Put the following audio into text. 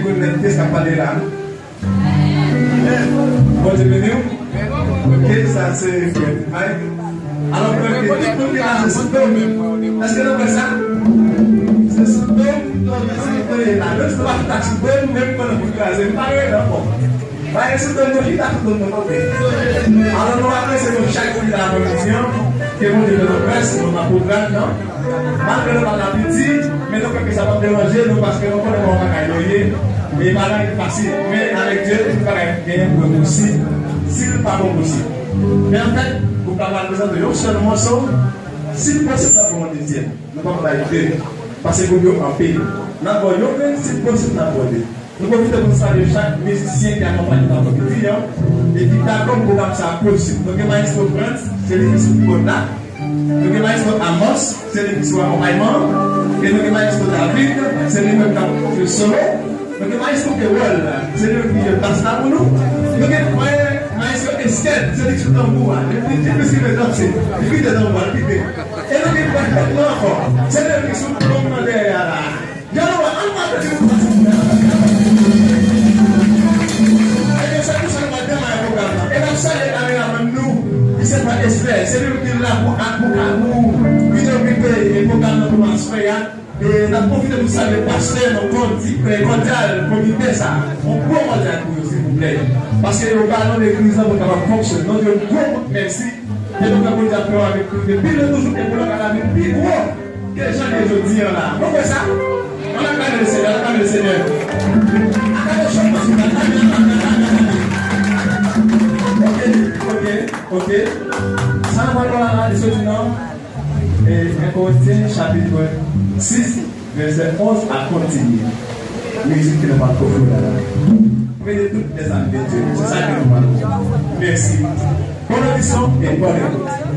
les connaître, qu'est-ce qu'on parle là? Bon, je veux dire, ok, ça c'est. Alors, tout le monde est là, c'est Sodome. Est-ce que vous voyez ça? C'est Sodome, c'est là. Le Sodome, c'est Sodome, même quand on écrase, c'est pareil, non? Bah, Sodome, il y a tout le monde. Alors, nous, après, c'est comme chaque fois de la religion, qui est monté de nos presses, dans ma programme, non? Malgré le mal petit, mais nous, que ça va déranger, nous, parce que nous connaissons pas gagner. Mais pas là, facile. Mais avec Dieu, il faut gagner pour aussi, s'il n'est pas bon possible. Mais en fait, vous pouvez avoir besoin de un seul morceau. S'il possible, nous avons dit, nous ne pouvons pas y parce que vous avez un pays. Nous avons dit, s'il possible, nous avons dit. Nous profitons de ça de chaque musicien qui accompagne dans notre client. Et puis, d'accord, pour que ça possible. Donc, Maestro Prince, c'est lui qui est sur là. Donc, Maestro Amos, c'est lui qui est sur accompagnement. Et donc, Maestro David, c'est lui qui est sur solo. Donc, Maestro Kewell, c'est lui qui passe là pour nous. Donc, Maestro Esquel, c'est lui qui est sur le tambour. Il dit que c'est le danser. Il dit que c'est le tambour. Et donc, il va faire encore. C'est lui qui est sur le tambour derrière là. Il y a un peu de c'est pas espèce, c'est lui qui est là pour nous, qui est occupé et pour nous transférer. Et la profite de ça, le pasteur, nos cordial, comité, ça, on peut manger pour vous, s'il vous plaît. Parce que le ballon de l'église, on va fonctionner. Donc, je vous merci. Et nous avons déjà pris avec vous. Depuis le jour que vous avez plus gros que les gens que je dis là. Vous voyez ça? On a quand même le Seigneur, on a quand même le Seigneur. Ok. Ça va voir les autres noms. Et 1 Corinthiens chapitre 6, verset 11 à continuer. Musique qui ne parle pas de prenez toutes les âmes de Dieu. C'est ça que nous parlons. Merci. Bonne audition et bonne écoute.